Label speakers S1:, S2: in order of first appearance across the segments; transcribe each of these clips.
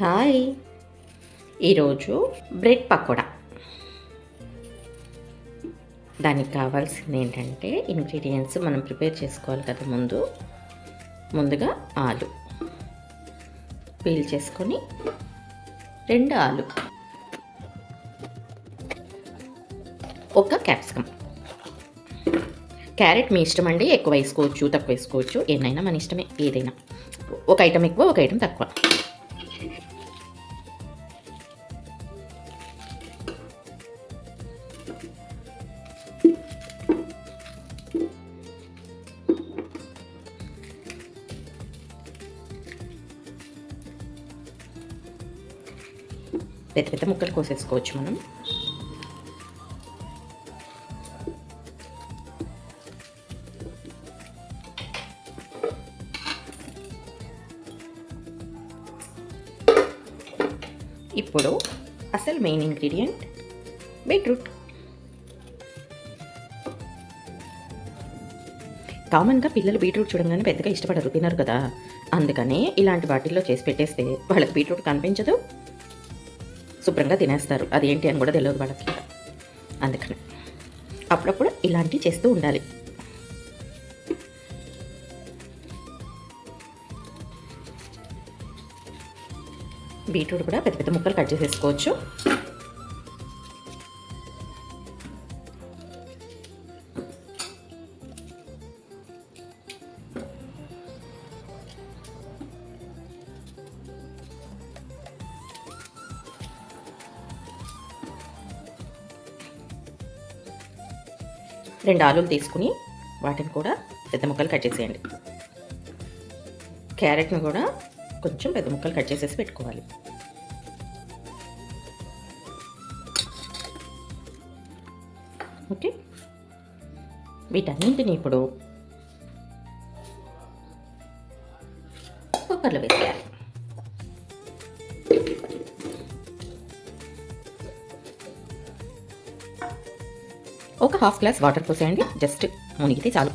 S1: Hi! ఈరోజు bread pakoda. దానికి కావాల్సింది ఏంటంటే ఇంగ్రీడియంట్స్ మనం ప్రిపేర్ చేసుకోవాలి కదా. ముందుగా ఆలు పీల్ చేసుకొని 2 ఆలు, ఒక క్యాప్సికమ్, క్యారెట్ మీ ఇష్టం అండి. ఎక్కువ వేసుకోవచ్చు, తక్కువ వేసుకోవచ్చు, ఏదైనా మన ఇష్టమే. ఏదైనా ఒక ఐటెం ఎక్కువ, ఒక ఐటెం తక్కువ. పెద్ద పెద్ద ముక్కలు కోసేసుకోవచ్చు మనం. ఇప్పుడు అసలు మెయిన్ ఇంగ్రీడియంట్ బీట్రూట్. కామన్గా పిల్లలు బీట్రూట్ చూడంగానే పెద్దగా ఇష్టపడరు, తినరు కదా. అందుకనే ఇలాంటి వాటిల్లో చేసి పెట్టేస్తే వాళ్ళకి బీట్రూట్ కనిపించదు, శుభ్రంగా తినేస్తారు. అదేంటి అని కూడా తెలియదు వాళ్ళకి. అందుకని అప్పుడప్పుడు ఇలాంటివి చేస్తూ ఉండాలి. బీట్రూట్ కూడా పెద్ద పెద్ద ముక్కలు కట్ చేసేసుకోవచ్చు. రెండు ఆలులు తీసుకుని వాటిని కూడా పెద్ద ముక్కలు కట్ చేసేయండి. క్యారెట్ను కూడా కొంచెం పెద్ద ముక్కలు కట్ చేసేసి పెట్టుకోవాలి. ఓకే, వీటన్నింటినీ ఇప్పుడు కుక్కర్లో వేసేయాలి. ఒక ½ గ్లాస్ వాటర్ పోసేయండి, జస్ట్ మునిగితే చాలు.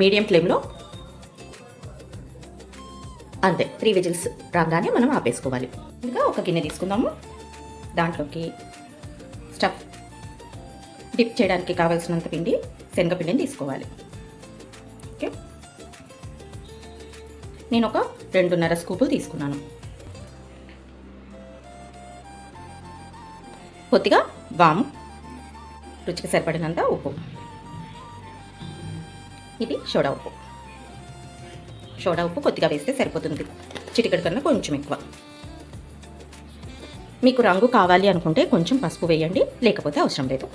S1: మీడియం ఫ్లేమ్లో అంతే, 3 విజిల్స్ రాగానే మనం ఆపేసుకోవాలి. ఇంకా ఒక గిన్నె తీసుకుందాము. దాంట్లోకి స్టఫ్ డిప్ చేయడానికి కావాల్సినంత పిండి, శనగపిండిని తీసుకోవాలి. ఓకే, నేను ఒక 2.5 స్కూపులు తీసుకున్నాను. కొద్దిగా వాము, రుచికి సరిపడినంత ఉప్పు, ఇది సోడా ఉప్పు. సోడా ఉప్పు కొద్దిగా వేస్తే సరిపోతుంది, చిటికెడు కన్నా కొంచెం ఎక్కువ. మీకు రంగు కావాలి అనుకుంటే కొంచెం పసుపు వేయండి, లేకపోతే అవసరం లేదు.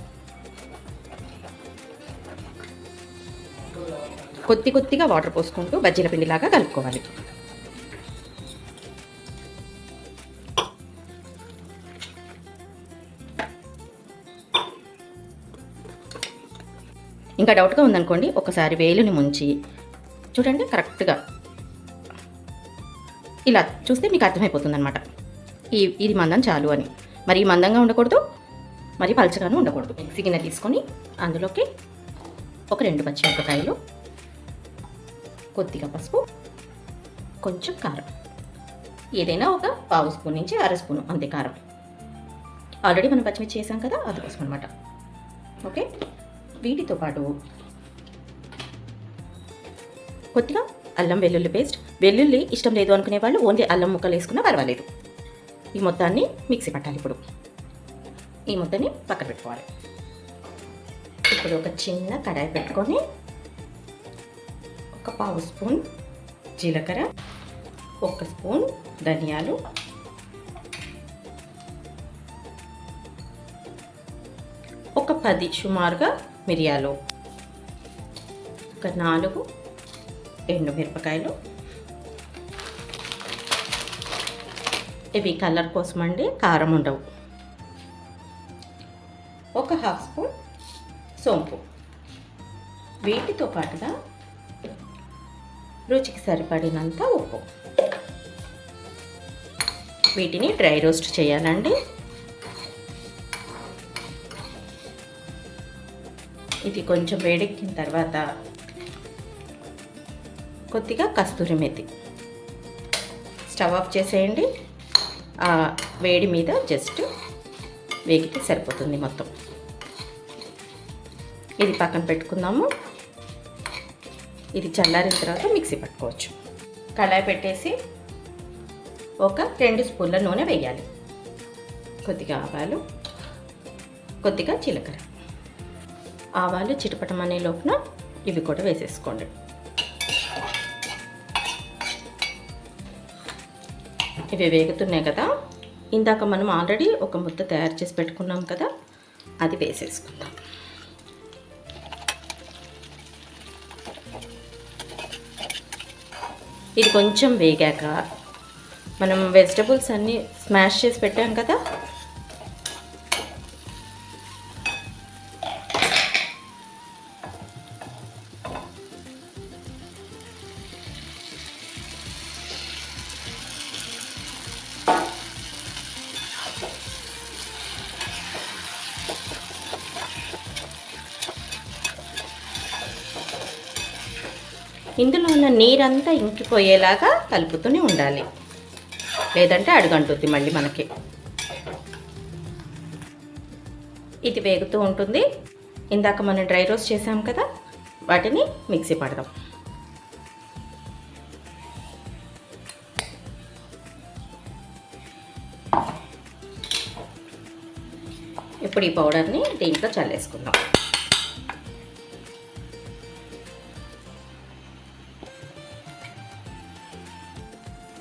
S1: కొద్దిగా వాటర్ పోసుకుంటూ బజ్జీల పిండిలాగా కలుపుకోవాలి. ఇంకా డౌట్గా ఉందనుకోండి, ఒకసారి వేలుని ముంచి చూడండి, కరెక్ట్గా ఇలా చూస్తే మీకు అర్థమైపోతుంది అనమాట. ఇది మందం చాలు అని. మరి మందంగా ఉండకూడదు, మరి పలచగాను ఉండకూడదు. మిక్సీ గిన్నె తీసుకొని అందులోకి ఒక 2 పచ్చిమిరపకాయలు, కొద్దిగా పసుపు, కొంచెం కారం, ఏదైనా ఒక 1/2 స్పూన్ నుంచి 1/2 స్పూన్ అంతే కారం. ఆల్రెడీ మనం పచ్చిమిర్చి చేసాం కదా, అందుకోసం అనమాట. ఓకే, వీటితో పాటు కొద్దిగా అల్లం వెల్లుల్లి పేస్ట్. వెల్లుల్లి ఇష్టం లేదు అనుకునే వాళ్ళు ఓన్లీ అల్లం ముక్కలు వేసుకున్నా పర్వాలేదు. ఈ మొత్తాన్ని మిక్సీ పట్టాలి. ఇప్పుడు ఈ మొత్తాన్ని పక్కన పెట్టుకోవాలి. ఇప్పుడు ఒక చిన్న కడాయి పెట్టుకొని 1/2 స్పూన్ జీలకర్ర, 1 స్పూన్ ధనియాలు, ఒక 10 సుమారుగా మిరియాలు, ఒక 4 ఎండుమిరపకాయలు. ఇవి కలర్ కోసం అండి, కారం ఉండవు. ఒక ½ స్పూన్ సోంపు. వీటితో పాటుగా రుచికి సరిపడినంత ఉప్పు. వీటిని డ్రై రోస్ట్ చేయాలండి. ఇది కొంచెం వేడెక్కిన తర్వాత కొద్దిగా కస్తూరి మెతి. స్టవ్ ఆఫ్ చేసేయండి. ఆ వేడి మీద జస్ట్ వేగితే సరిపోతుంది మొత్తం. ఇది పక్కన పెట్టుకుందాము. ఇది చల్లారిన తర్వాత మిక్సీ పట్టుకోవచ్చు. కళాయి పెట్టేసి ఒక 2 స్పూన్ల నూనె వేయాలి. కొద్దిగా ఆవాలు, కొద్దిగా జీలకర్ర. ఆవాలు చిటపటమనే లోపున ఇవి కూడా వేసేసుకోండి. ఇవి వేగుతున్నాయి కదా, ఇందాక మనం ఆల్రెడీ ఒక ముద్ద తయారు చేసి పెట్టుకున్నాం కదా, అది వేసేసుకుందాం. ఇది కొంచెం వేగాక మనం వెజిటబుల్స్ అన్నీ స్మాష్ చేసి పెట్టాం కదా, ఇందులో ఉన్న నీరంతా ఇంకిపోయేలాగా కలుపుతూనే ఉండాలి, లేదంటే అడుగంటుద్ది మళ్ళీ మనకి. ఇది వేగుతూ ఉంటుంది. ఇందాక మనం డ్రై రోస్ట్ చేసాం కదా, వాటిని మిక్సీ పడదాం. ఇప్పుడు ఈ పౌడర్ని దీంట్లో చల్లేసుకుందాం.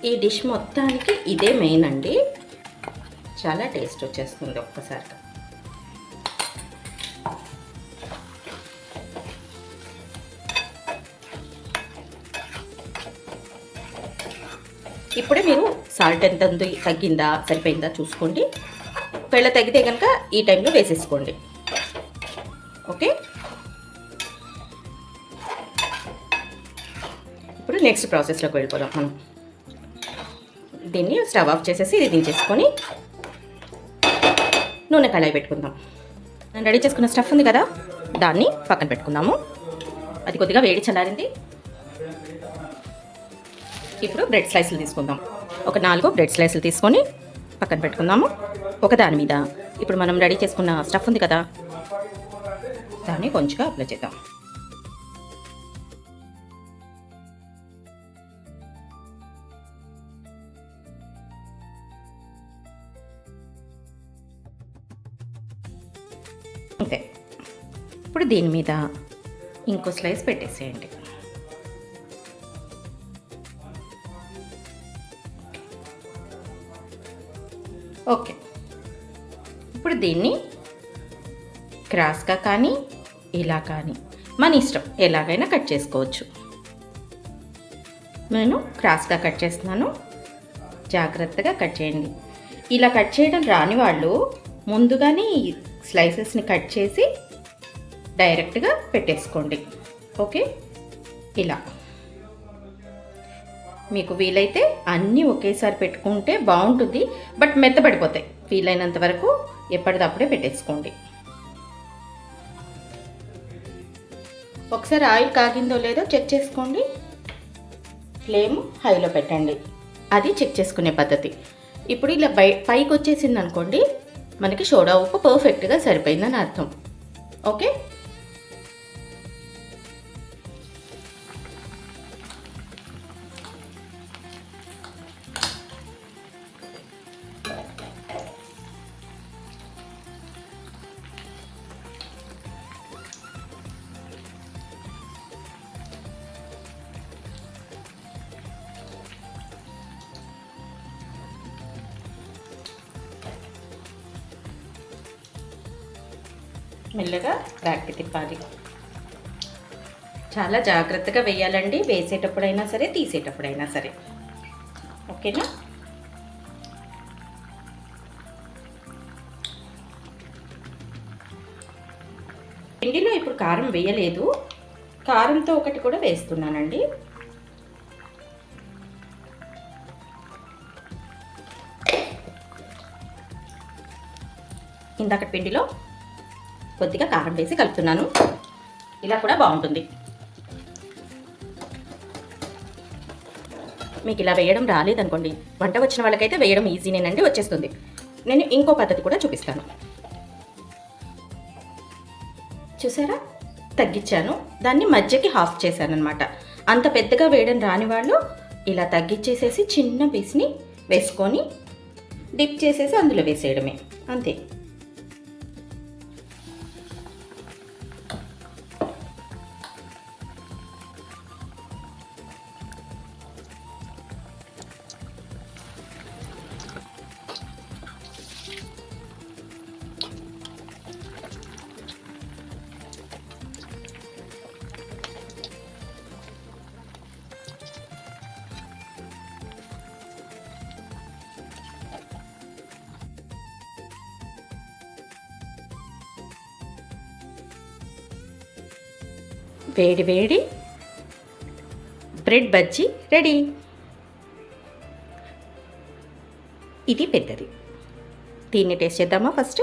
S1: ఈ డిష్ మొత్తానికి ఇదే మెయిన్ అండి. చాలా టేస్ట్ వచ్చేస్తుంది ఒక్కసారిగా. ఇప్పుడే మీరు సాల్ట్ ఎంత తగ్గిందా సరిపోయిందా చూసుకోండి. ఒకవేళ తగ్గితే కనుక ఈ టైంలో వేసేసుకోండి. ఓకే, ఇప్పుడు నెక్స్ట్ ప్రాసెస్లోకి వెళ్ళిపోదాం మనం. దీన్ని స్టవ్ ఆఫ్ చేసేసి ఇది దించేసుకొని నూనె కళాయి పెట్టుకుందాం. నేను రెడీ చేసుకున్న స్టఫ్ ఉంది కదా, దాన్ని పక్కన పెట్టుకుందాము. అది కొద్దిగా వేడి చల్లారింది. ఇప్పుడు బ్రెడ్ స్లైసులు తీసుకుందాం. ఒక 4 బ్రెడ్ స్లైసులు తీసుకొని పక్కన పెట్టుకుందాము. ఒక దాని మీద ఇప్పుడు మనం రెడీ చేసుకున్న స్టఫ్ ఉంది కదా, దాన్ని కొంచెంగా అప్లై చేద్దాం. అంతే. ఇప్పుడు దీని మీద ఇంకో స్లైస్ పెట్టేసేయండి. ఓకే, ఇప్పుడు దీన్ని క్రాస్గా కానీ ఇలా కానీ మన ఇష్టం, ఎలాగైనా కట్ చేసుకోవచ్చు. నేను క్రాస్గా కట్ చేస్తున్నాను. జాగ్రత్తగా కట్ చేయండి. ఇలా కట్ చేయడం రాని వాళ్ళు ముందుగానే స్లైసెస్ని కట్ చేసి డైరెక్ట్గా పెట్టేసుకోండి. ఓకే, ఇలా మీకు వీలైతే అన్నీ ఒకేసారి పెట్టుకుంటే బాగుంటుంది, బట్ మెత్తబడిపోతాయి. వీలైనంత వరకు ఎప్పటిదప్పుడే పెట్టేసుకోండి. ఒకసారి ఆయిల్ కాగిందో లేదో చెక్ చేసుకోండి. ఫ్లేమ్ హైలో పెట్టండి, అది చెక్ చేసుకునే పద్ధతి. ఇప్పుడు ఇలా పైకి వచ్చేసింది అనుకోండి, మనకి సోడా ఉప్పు పర్ఫెక్ట్గా సరిపోయిందని అర్థం. ఓకే, మెల్లగా బ్యాక్కి తిప్పాలి. చాలా జాగ్రత్తగా వేయాలండి, వేసేటప్పుడైనా సరే తీసేటప్పుడైనా సరే. ఓకేనా? పిండిలో ఇప్పుడు కారం వేయలేదు, కారంతో ఒకటి కూడా వేస్తున్నానండి. ఇందాక పిండిలో కొద్దిగా కారం వేసి కలుపుతున్నాను. ఇలా కూడా బాగుంటుంది. మీకు ఇలా వేయడం రాలేదనుకోండి, వంట వచ్చిన వాళ్ళకైతే వేయడం ఈజీనేనండి, వచ్చేస్తుంది. నేను ఇంకో పద్ధతి కూడా చూపిస్తాను. చూసారా, తగ్గించాను, దాన్ని మధ్యకి హాఫ్ చేశాను అనమాట. అంత పెద్దగా వేయడం రాని వాళ్ళు ఇలా తగ్గించేసేసి చిన్న పీస్ని వేసుకొని డిప్ చేసేసి అందులో వేసేయడమే, అంతే. వేడి వేడి బ్రెడ్ బజ్జీ రెడీ. ఇది పెద్దది. దీన్ని టేస్ట్ చేద్దామా ఫస్ట్?